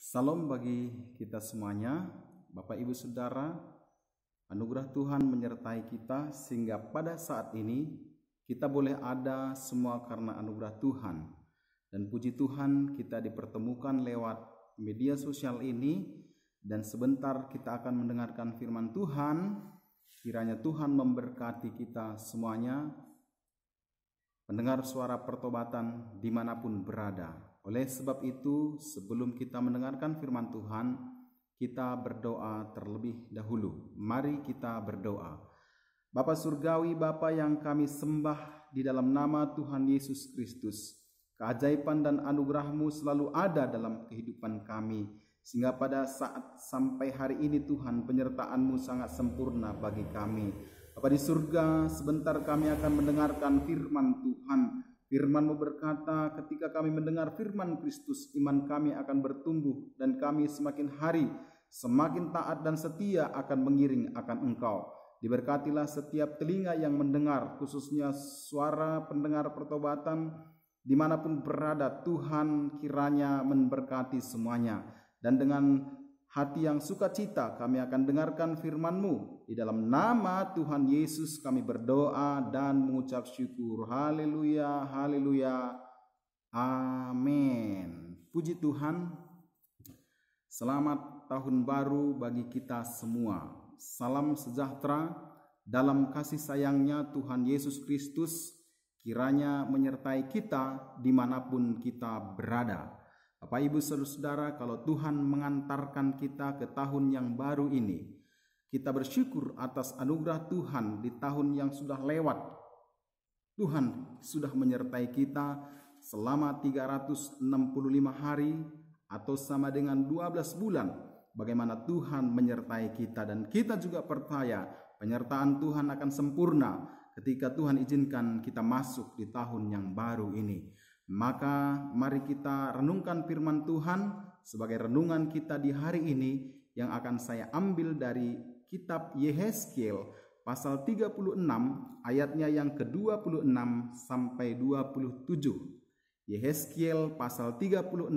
Salam bagi kita semuanya, Bapak Ibu Saudara. Anugerah Tuhan menyertai kita sehingga pada saat ini kita boleh ada semua karena anugerah Tuhan. Dan puji Tuhan kita dipertemukan lewat media sosial ini, dan sebentar kita akan mendengarkan firman Tuhan. Kiranya Tuhan memberkati kita semuanya, mendengar suara pertobatan dimanapun berada. Oleh sebab itu, sebelum kita mendengarkan firman Tuhan, kita berdoa terlebih dahulu. Mari kita berdoa. Bapa Surgawi, Bapa yang kami sembah di dalam nama Tuhan Yesus Kristus, keajaiban dan anugerah-Mu selalu ada dalam kehidupan kami, sehingga pada saat sampai hari ini Tuhan, penyertaan-Mu sangat sempurna bagi kami. Bapa di surga, sebentar kami akan mendengarkan firman Tuhan. Firman-Mu berkata, ketika kami mendengar firman Kristus, iman kami akan bertumbuh dan kami semakin hari semakin taat dan setia akan mengiring akan Engkau. Diberkatilah setiap telinga yang mendengar, khususnya suara pendengar pertobatan dimanapun berada. Tuhan kiranya memberkati semuanya. Dan dengan hati yang sukacita kami akan dengarkan firman-Mu. Di dalam nama Tuhan Yesus kami berdoa dan mengucap syukur. Haleluya, haleluya, amin. Puji Tuhan. Selamat tahun baru bagi kita semua. Salam sejahtera dalam kasih sayangnya Tuhan Yesus Kristus. Kiranya menyertai kita dimanapun kita berada. Bapak Ibu Saudara, kalau Tuhan mengantarkan kita ke tahun yang baru ini, kita bersyukur atas anugerah Tuhan di tahun yang sudah lewat. Tuhan sudah menyertai kita selama 365 hari atau sama dengan 12 bulan. Bagaimana Tuhan menyertai kita, dan kita juga percaya penyertaan Tuhan akan sempurna ketika Tuhan izinkan kita masuk di tahun yang baru ini. Maka mari kita renungkan firman Tuhan sebagai renungan kita di hari ini, yang akan saya ambil dari kitab Yehezkiel pasal 36 ayatnya yang ke-26 sampai 27. Yehezkiel pasal 36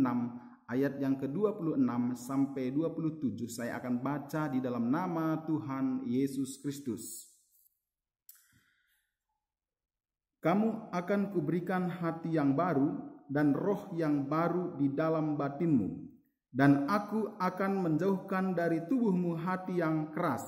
ayat yang ke-26 sampai 27 saya akan baca di dalam nama Tuhan Yesus Kristus. Kamu akan kuberikan hati yang baru dan roh yang baru di dalam batinmu, dan aku akan menjauhkan dari tubuhmu hati yang keras,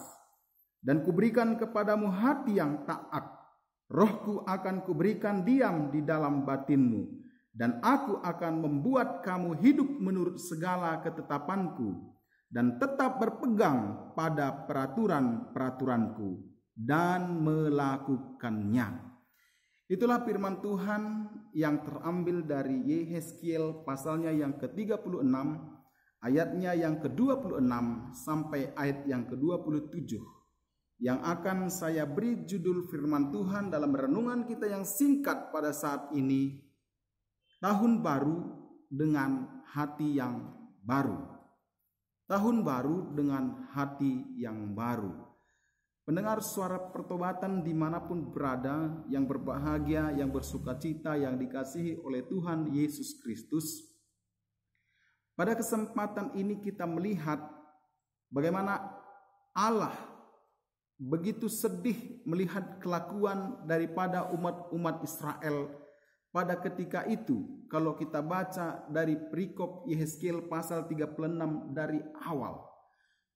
dan kuberikan kepadamu hati yang taat. Rohku akan kuberikan diam di dalam batinmu, dan aku akan membuat kamu hidup menurut segala ketetapanku, dan tetap berpegang pada peraturan-peraturanku dan melakukannya. Itulah firman Tuhan yang terambil dari Yehezkiel pasalnya yang ke-36 ayatnya yang ke-26 sampai ayat yang ke-27, yang akan saya beri judul firman Tuhan dalam renungan kita yang singkat pada saat ini, Tahun Baru dengan Hati yang Baru. Tahun baru dengan hati yang baru. Pendengar suara pertobatan dimanapun berada, yang berbahagia, yang bersukacita, yang dikasihi oleh Tuhan Yesus Kristus. Pada kesempatan ini kita melihat bagaimana Allah begitu sedih melihat kelakuan daripada umat Israel pada ketika itu. Kalau kita baca dari perikop Yehezkiel pasal 36 dari awal,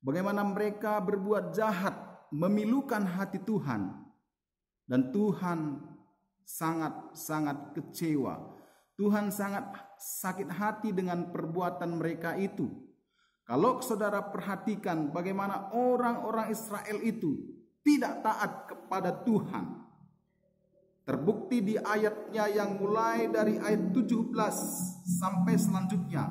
bagaimana mereka berbuat jahat, memilukan hati Tuhan, dan Tuhan sangat kecewa. Tuhan sangat sakit hati dengan perbuatan mereka itu. Kalau saudara perhatikan bagaimana orang-orang Israel itu tidak taat kepada Tuhan, terbukti di ayatnya yang mulai dari ayat 17 sampai selanjutnya.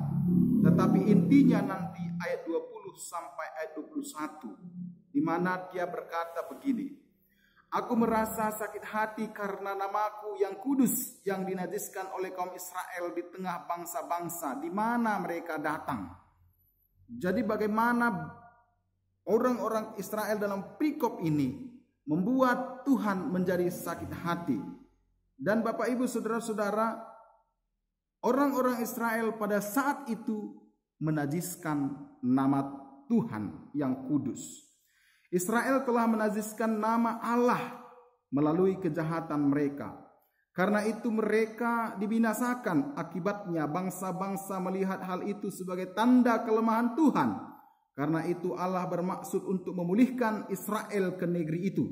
Tetapi intinya nanti ayat 20 sampai ayat 21. Di mana dia berkata begini, aku merasa sakit hati karena namaku yang kudus yang dinajiskan oleh kaum Israel di tengah bangsa-bangsa di mana mereka datang. Jadi bagaimana orang-orang Israel dalam perikop ini membuat Tuhan menjadi sakit hati. Dan Bapak Ibu Saudara-saudara, orang-orang Israel pada saat itu menajiskan nama Tuhan yang kudus. Israel telah menajiskan nama Allah melalui kejahatan mereka. Karena itu mereka dibinasakan. Akibatnya bangsa-bangsa melihat hal itu sebagai tanda kelemahan Tuhan. Karena itu Allah bermaksud untuk memulihkan Israel ke negeri itu.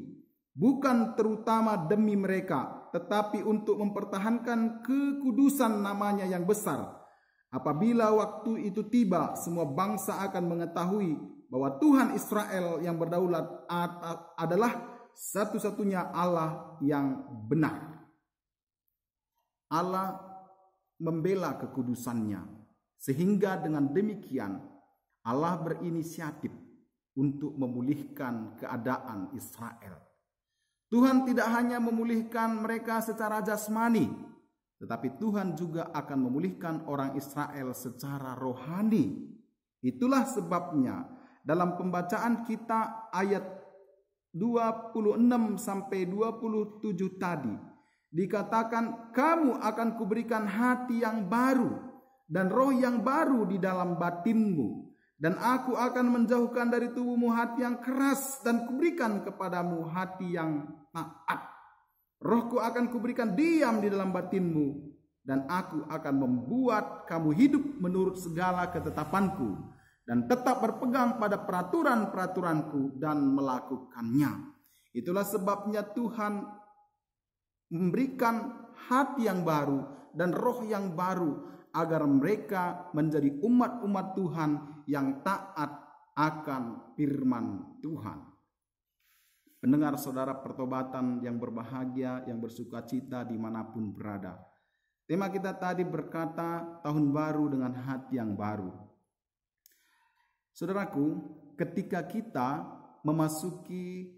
Bukan terutama demi mereka, tetapi untuk mempertahankan kekudusan namanya yang besar. Apabila waktu itu tiba, semua bangsa akan mengetahui bahwa Tuhan Israel yang berdaulat adalah satu-satunya Allah yang benar. Allah membela kekudusannya, sehingga dengan demikian Allah berinisiatif untuk memulihkan keadaan Israel. Tuhan tidak hanya memulihkan mereka secara jasmani, tetapi Tuhan juga akan memulihkan orang Israel secara rohani. Itulah sebabnya dalam pembacaan kita ayat 26 sampai 27 tadi dikatakan, kamu akan kuberikan hati yang baru dan roh yang baru di dalam batinmu. Dan aku akan menjauhkan dari tubuhmu hati yang keras dan kuberikan kepadamu hati yang taat. Rohku akan kuberikan diam di dalam batinmu dan aku akan membuat kamu hidup menurut segala ketetapanku dan tetap berpegang pada peraturan-peraturanku dan melakukannya. Itulah sebabnya Tuhan memberikan hati yang baru dan roh yang baru agar mereka menjadi umat-umat Tuhan yang taat akan firman Tuhan. Pendengar saudara pertobatan yang berbahagia, yang bersuka cita dimanapun berada. Tema kita tadi berkata tahun baru dengan hati yang baru. Saudaraku, ketika kita memasuki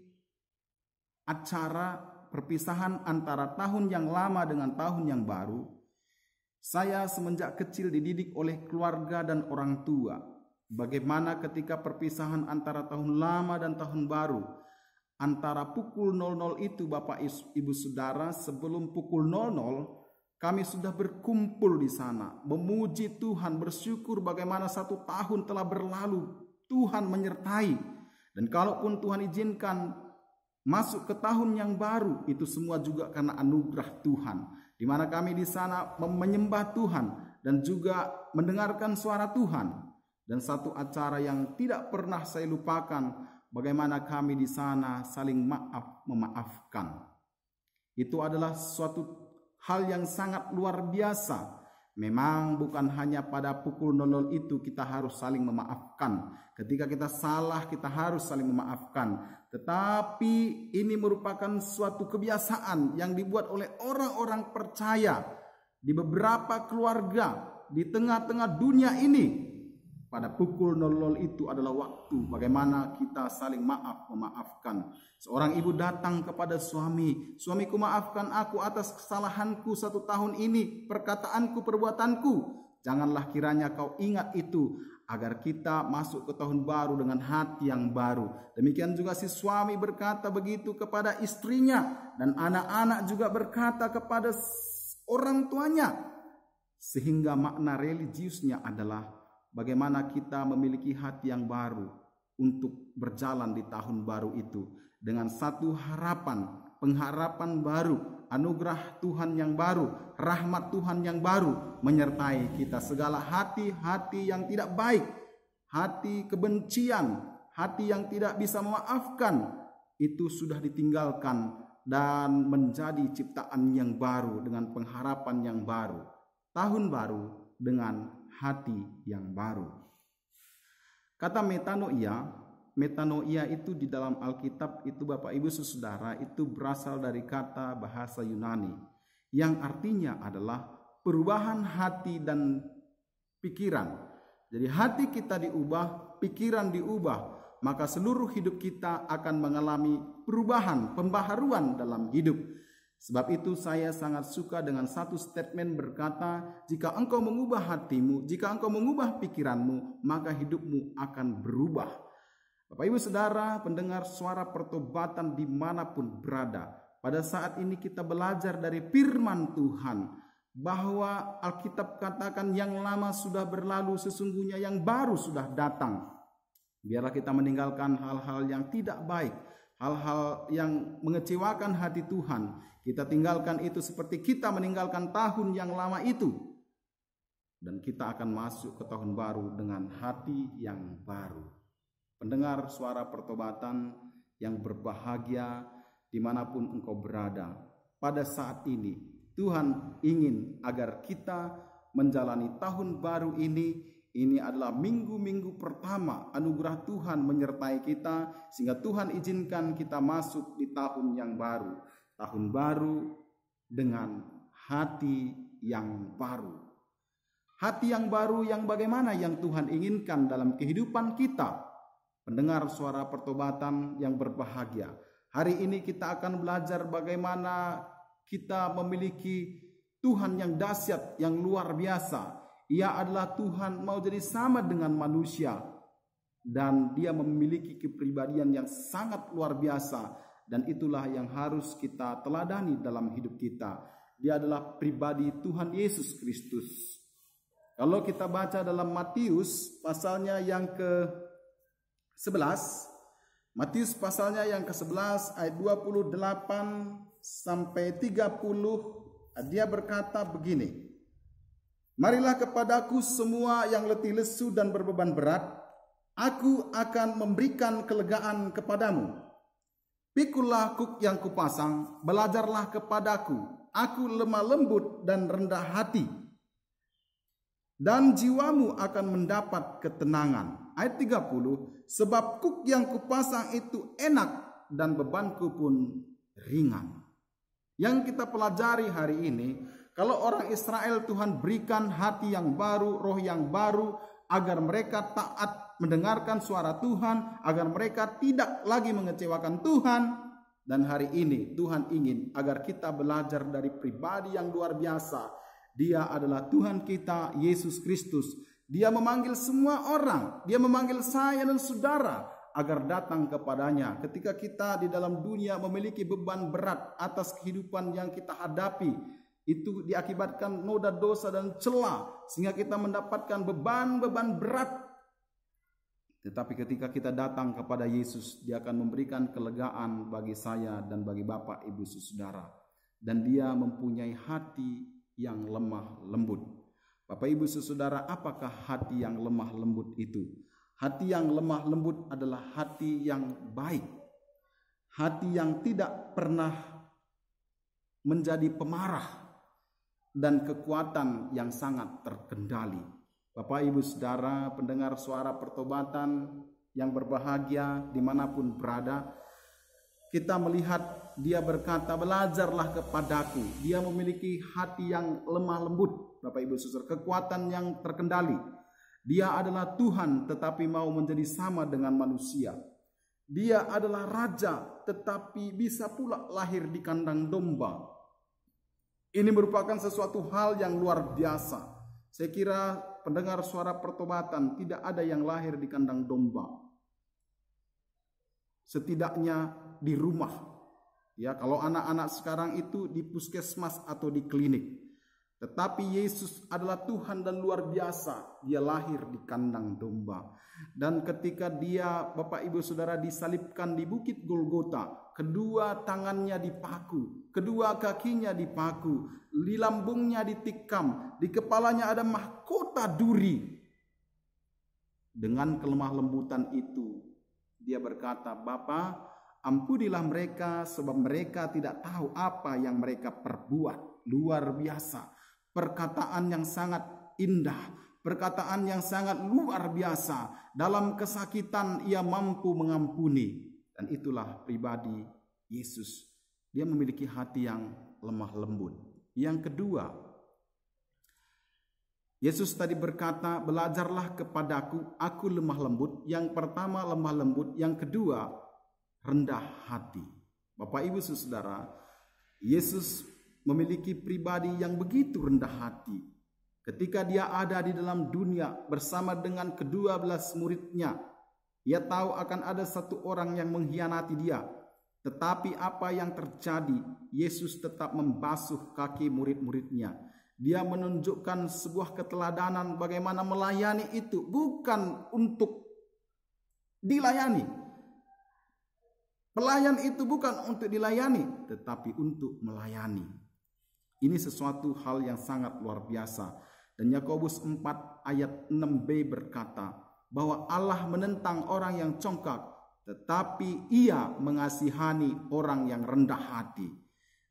acara perpisahan antara tahun yang lama dengan tahun yang baru, saya semenjak kecil dididik oleh keluarga dan orang tua. Bagaimana ketika perpisahan antara tahun lama dan tahun baru, antara pukul 00 itu Bapak Ibu Saudara, sebelum pukul 00 kami sudah berkumpul di sana, memuji Tuhan, bersyukur bagaimana 1 tahun telah berlalu, Tuhan menyertai. Dan kalaupun Tuhan izinkan masuk ke tahun yang baru, itu semua juga karena anugerah Tuhan, di mana kami di sana menyembah Tuhan dan juga mendengarkan suara Tuhan. Dan satu acara yang tidak pernah saya lupakan, bagaimana kami di sana saling memaafkan. Itu adalah suatu hal yang sangat luar biasa. Memang bukan hanya pada pukul 00 itu kita harus saling memaafkan. Ketika kita salah kita harus saling memaafkan. Tetapi ini merupakan suatu kebiasaan yang dibuat oleh orang-orang percaya di beberapa keluarga di tengah-tengah dunia ini. Pada pukul 00 itu adalah waktu bagaimana kita saling memaafkan. Seorang ibu datang kepada suami, suamiku maafkan aku atas kesalahanku 1 tahun ini, perkataanku, perbuatanku. Janganlah kiranya kau ingat itu, agar kita masuk ke tahun baru dengan hati yang baru. Demikian juga si suami berkata begitu kepada istrinya, dan anak-anak juga berkata kepada orang tuanya. Sehingga makna religiusnya adalah bagaimana kita memiliki hati yang baru untuk berjalan di tahun baru itu dengan satu harapan, pengharapan baru, anugerah Tuhan yang baru, rahmat Tuhan yang baru menyertai kita. Segala hati-hati yang tidak baik, hati kebencian, hati yang tidak bisa memaafkan, itu sudah ditinggalkan dan menjadi ciptaan yang baru dengan pengharapan yang baru. Tahun baru dengan hati yang baru. Kata metanoia itu di dalam Alkitab itu Bapak Ibu Saudara itu berasal dari kata bahasa Yunani yang artinya adalah perubahan hati dan pikiran. Jadi hati kita diubah, pikiran diubah, maka seluruh hidup kita akan mengalami perubahan, pembaharuan dalam hidup. Sebab itu saya sangat suka dengan satu statement berkata, jika engkau mengubah hatimu, jika engkau mengubah pikiranmu, maka hidupmu akan berubah. Bapak Ibu Saudara, pendengar suara pertobatan dimanapun berada, pada saat ini kita belajar dari firman Tuhan, bahwa Alkitab katakan yang lama sudah berlalu, sesungguhnya yang baru sudah datang. Biarlah kita meninggalkan hal-hal yang tidak baik, hal-hal yang mengecewakan hati Tuhan. Kita tinggalkan itu seperti kita meninggalkan tahun yang lama itu. Dan kita akan masuk ke tahun baru dengan hati yang baru. Pendengar suara pertobatan yang berbahagia dimanapun engkau berada, pada saat ini Tuhan ingin agar kita menjalani tahun baru ini. Ini adalah minggu-minggu pertama anugerah Tuhan menyertai kita, sehingga Tuhan izinkan kita masuk di tahun yang baru. Tahun baru dengan hati yang baru. Hati yang baru yang bagaimana yang Tuhan inginkan dalam kehidupan kita. Pendengar suara pertobatan yang berbahagia, hari ini kita akan belajar bagaimana kita memiliki Tuhan yang dahsyat, yang luar biasa. Ia adalah Tuhan mau jadi sama dengan manusia, dan dia memiliki kepribadian yang sangat luar biasa, dan itulah yang harus kita teladani dalam hidup kita. Dia adalah pribadi Tuhan Yesus Kristus. Kalau kita baca dalam Matius pasalnya yang ke-11, Matius pasalnya yang ke-11 ayat 28 sampai 30, dia berkata begini, "Marilah kepadaku semua yang letih lesu dan berbeban berat, aku akan memberikan kelegaan kepadamu. Pikulah kuk yang kupasang, belajarlah kepadaku, aku lemah lembut dan rendah hati, dan jiwamu akan mendapat ketenangan." Ayat 30, "Sebab kuk yang kupasang itu enak dan bebanku pun ringan." Yang kita pelajari hari ini, kalau orang Israel Tuhan berikan hati yang baru, roh yang baru, agar mereka taat mendengarkan suara Tuhan, agar mereka tidak lagi mengecewakan Tuhan. Dan hari ini Tuhan ingin agar kita belajar dari pribadi yang luar biasa. Dia adalah Tuhan kita, Yesus Kristus. Dia memanggil semua orang, dia memanggil saya dan saudara agar datang kepadanya. Ketika kita di dalam dunia memiliki beban berat atas kehidupan yang kita hadapi, itu diakibatkan noda dosa dan celah, sehingga kita mendapatkan beban-beban berat. Tetapi ketika kita datang kepada Yesus, dia akan memberikan kelegaan bagi saya dan bagi Bapak, Ibu, Saudara. Dan dia mempunyai hati yang lemah lembut. Bapak, Ibu, Saudara, apakah hati yang lemah lembut itu? Hati yang lemah lembut adalah hati yang baik. Hati yang tidak pernah menjadi pemarah dan kekuatan yang sangat terkendali. Bapak, Ibu, Saudara, pendengar suara pertobatan yang berbahagia dimanapun berada, kita melihat dia berkata, "Belajarlah kepadaku." Dia memiliki hati yang lemah lembut, Bapak, Ibu, Saudara, kekuatan yang terkendali. Dia adalah Tuhan tetapi mau menjadi sama dengan manusia. Dia adalah raja tetapi bisa pula lahir di kandang domba. Ini merupakan sesuatu hal yang luar biasa. Saya kira pendengar suara pertobatan, tidak ada yang lahir di kandang domba. Setidaknya di rumah. Ya, kalau anak-anak sekarang itu di puskesmas atau di klinik. Tetapi Yesus adalah Tuhan dan luar biasa. Dia lahir di kandang domba. Dan ketika dia, Bapak, Ibu, Saudara, disalibkan di Bukit Golgota, kedua tangannya dipaku, kedua kakinya dipaku, di lambungnya ditikam, di kepalanya ada mahkota duri. Dengan kelemah lembutan itu, dia berkata, "Bapa, ampunilah mereka sebab mereka tidak tahu apa yang mereka perbuat." Luar biasa. Perkataan yang sangat indah, perkataan yang sangat luar biasa. Dalam kesakitan ia mampu mengampuni. Dan itulah pribadi Yesus. Dia memiliki hati yang lemah lembut. Yang kedua, Yesus tadi berkata, "Belajarlah kepadaku, aku lemah lembut." Yang pertama lemah lembut, yang kedua rendah hati. Bapak, Ibu, Saudara, Yesus memiliki pribadi yang begitu rendah hati. Ketika dia ada di dalam dunia bersama dengan ke-12 muridnya, ia tahu akan ada satu orang yang mengkhianati dia. Tetapi apa yang terjadi? Yesus tetap membasuh kaki murid-muridnya. Dia menunjukkan sebuah keteladanan bagaimana melayani itu bukan untuk dilayani. Pelayan itu bukan untuk dilayani, tetapi untuk melayani. Ini sesuatu hal yang sangat luar biasa. Dan Yakobus 4 ayat 6b berkata bahwa Allah menentang orang yang congkak, tetapi Ia mengasihani orang yang rendah hati.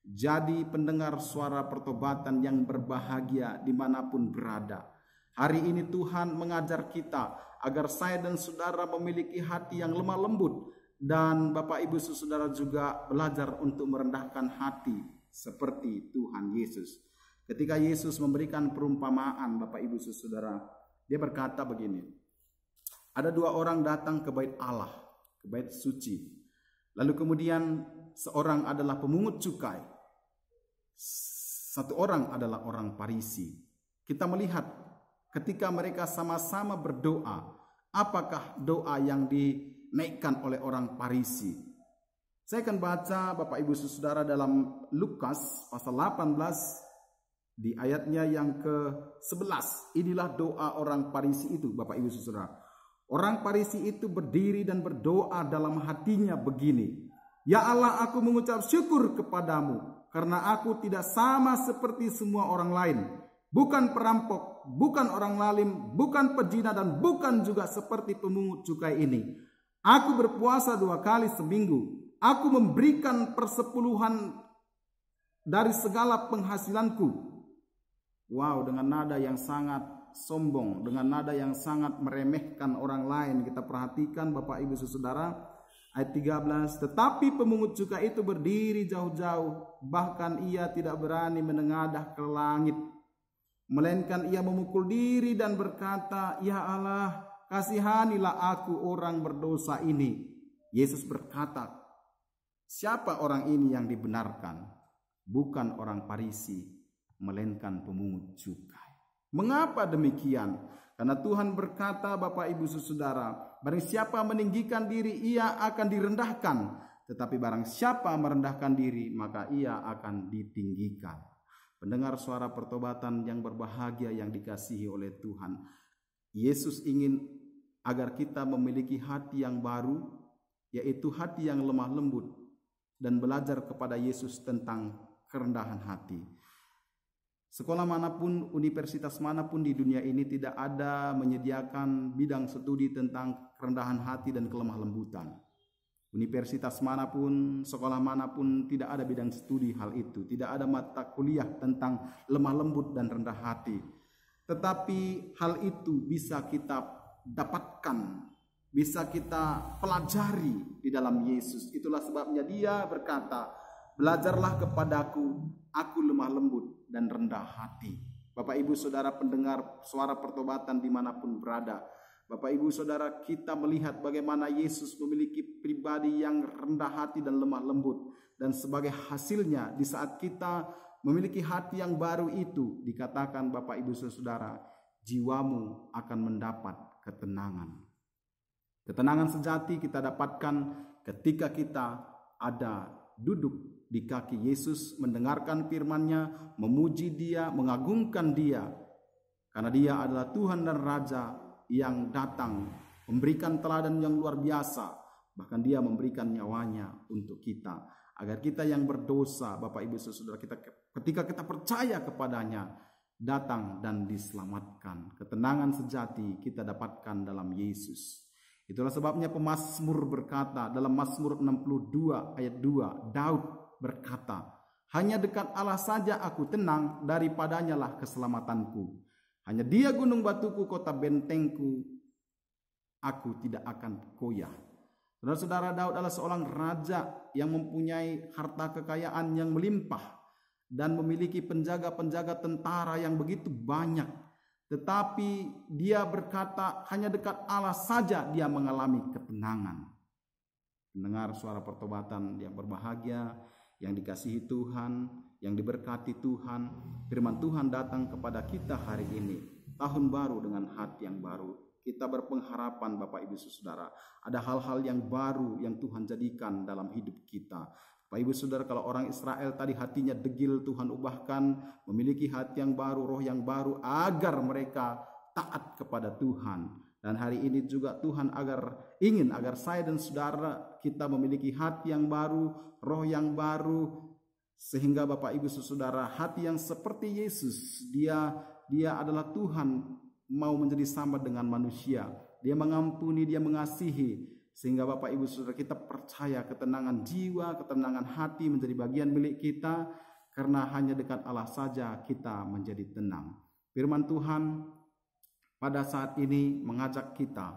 Jadi pendengar suara pertobatan yang berbahagia dimanapun berada. Hari ini Tuhan mengajar kita agar saya dan saudara memiliki hati yang lemah lembut. Dan Bapak Ibu Saudara juga belajar untuk merendahkan hati seperti Tuhan Yesus. Ketika Yesus memberikan perumpamaan Bapak Ibu Saudara, dia berkata begini. Ada dua orang datang ke bait Allah, ke bait suci. Lalu kemudian seorang adalah pemungut cukai. Satu orang adalah orang Farisi. Kita melihat ketika mereka sama-sama berdoa, apakah doa yang dinaikkan oleh orang Farisi? Saya akan baca Bapak Ibu Saudara dalam Lukas pasal 18 di ayatnya yang ke-11. Inilah doa orang Farisi itu, Bapak Ibu Saudara. Orang Farisi itu berdiri dan berdoa dalam hatinya begini. Ya Allah, aku mengucap syukur kepadamu karena aku tidak sama seperti semua orang lain. Bukan perampok, bukan orang lalim, bukan pezina, dan bukan juga seperti pemungut cukai ini. Aku berpuasa 2 kali seminggu. Aku memberikan persepuluhan dari segala penghasilanku. Wow, dengan nada yang sangat sombong, dengan nada yang sangat meremehkan orang lain. Kita perhatikan Bapak Ibu Saudara. Ayat 13, tetapi pemungut cukai itu berdiri jauh-jauh, bahkan ia tidak berani menengadah ke langit. Melainkan ia memukul diri dan berkata, Ya Allah, kasihanilah aku orang berdosa ini. Yesus berkata, siapa orang ini yang dibenarkan? Bukan orang Farisi, melainkan pemungut cukai. Mengapa demikian? Karena Tuhan berkata, Bapak Ibu Saudara, barang siapa meninggikan diri, ia akan direndahkan. Tetapi barang siapa merendahkan diri, maka ia akan ditinggikan. Pendengar suara pertobatan yang berbahagia yang dikasihi oleh Tuhan. Yesus ingin agar kita memiliki hati yang baru, yaitu hati yang lemah lembut, dan belajar kepada Yesus tentang kerendahan hati. Sekolah manapun, universitas manapun di dunia ini tidak ada menyediakan bidang studi tentang kerendahan hati dan kelemah lembutan. Universitas manapun, sekolah manapun tidak ada bidang studi hal itu. Tidak ada mata kuliah tentang lemah lembut dan rendah hati. Tetapi hal itu bisa kita dapatkan, bisa kita pelajari di dalam Yesus. Itulah sebabnya dia berkata, belajarlah kepadaku, aku lemah lembut dan rendah hati. Bapak Ibu Saudara pendengar suara pertobatan dimanapun berada. Bapak Ibu Saudara, kita melihat bagaimana Yesus memiliki pribadi yang rendah hati dan lemah lembut. Dan sebagai hasilnya di saat kita memiliki hati yang baru itu, dikatakan Bapak Ibu Saudara, jiwamu akan mendapat ketenangan. Ketenangan sejati kita dapatkan ketika kita ada duduk di kaki Yesus, mendengarkan firman-Nya, memuji Dia, mengagungkan Dia. Karena Dia adalah Tuhan dan Raja yang datang memberikan teladan yang luar biasa. Bahkan Dia memberikan nyawanya untuk kita. Agar kita yang berdosa, Bapak Ibu Saudara, ketika kita percaya kepadanya, datang dan diselamatkan. Ketenangan sejati kita dapatkan dalam Yesus. Itulah sebabnya pemazmur berkata dalam Mazmur 62 ayat 2, Daud berkata, hanya dekat Allah saja aku tenang, daripadanya lah keselamatanku. Hanya Dia gunung batuku, kota bentengku, aku tidak akan goyah. Saudara-saudara, Daud adalah seorang raja yang mempunyai harta kekayaan yang melimpah dan memiliki penjaga-penjaga tentara yang begitu banyak. Tetapi dia berkata, hanya dekat Allah saja dia mengalami ketenangan. Mendengar suara pertobatan yang berbahagia, yang dikasihi Tuhan, yang diberkati Tuhan, firman Tuhan datang kepada kita hari ini. Tahun baru dengan hati yang baru. Kita berpengharapan Bapak Ibu Saudara, ada hal-hal yang baru yang Tuhan jadikan dalam hidup kita. Bapak Ibu Saudara, kalau orang Israel tadi hatinya degil, Tuhan ubahkan memiliki hati yang baru, roh yang baru, agar mereka taat kepada Tuhan. Dan hari ini juga Tuhan ingin agar saya dan saudara kita memiliki hati yang baru, roh yang baru, sehingga Bapak Ibu Saudara, hati yang seperti Yesus. Dia adalah Tuhan, mau menjadi sama dengan manusia. Dia mengampuni, dia mengasihi. Sehingga Bapak Ibu Saudara, kita percaya ketenangan jiwa, ketenangan hati menjadi bagian milik kita, karena hanya dekat Allah saja kita menjadi tenang. Firman Tuhan pada saat ini mengajak kita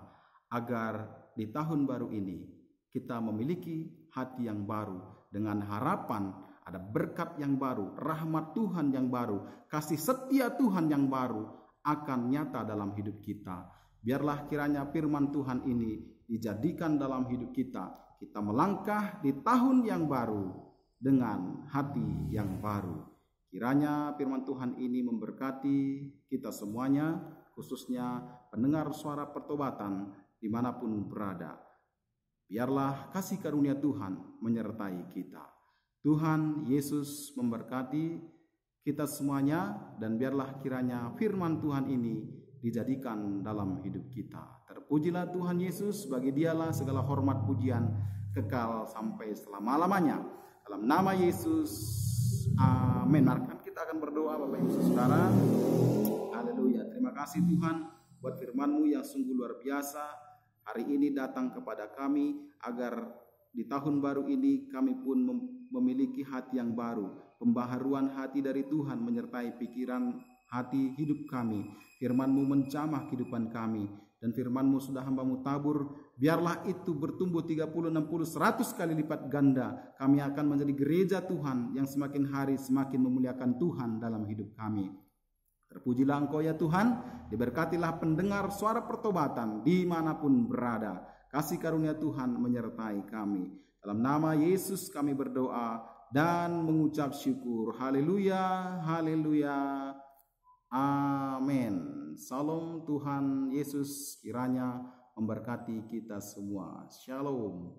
agar di tahun baru ini kita memiliki hati yang baru, dengan harapan ada berkat yang baru, rahmat Tuhan yang baru, kasih setia Tuhan yang baru akan nyata dalam hidup kita. Biarlah kiranya firman Tuhan ini dijadikan dalam hidup kita. Kita melangkah di tahun yang baru dengan hati yang baru. Kiranya firman Tuhan ini memberkati kita semuanya, khususnya pendengar suara pertobatan dimanapun berada. Biarlah kasih karunia Tuhan menyertai kita. Tuhan Yesus memberkati kita semuanya, dan biarlah kiranya firman Tuhan ini dijadikan dalam hidup kita. Terpujilah Tuhan Yesus, bagi Dialah segala hormat pujian kekal sampai selama-lamanya. Dalam nama Yesus, amin. Mari kita akan berdoa Bapak Ibu Saudara. Haleluya. Terima kasih Tuhan buat firman-Mu yang sungguh luar biasa. Hari ini datang kepada kami agar di tahun baru ini kami pun memiliki hati yang baru. Pembaharuan hati dari Tuhan menyertai pikiran hati hidup kami. Firman-Mu menjamah kehidupan kami, dan firman-Mu sudah hamba-Mu tabur, biarlah itu bertumbuh 30, 60, 100 kali lipat ganda. Kami akan menjadi gereja Tuhan yang semakin hari semakin memuliakan Tuhan dalam hidup kami. Terpujilah Engkau ya Tuhan, diberkatilah pendengar suara pertobatan dimanapun berada. Kasih karunia Tuhan menyertai kami. Dalam nama Yesus kami berdoa dan mengucap syukur. Haleluya, haleluya, amin. Salam Tuhan Yesus kiranya memberkati kita semua. Shalom.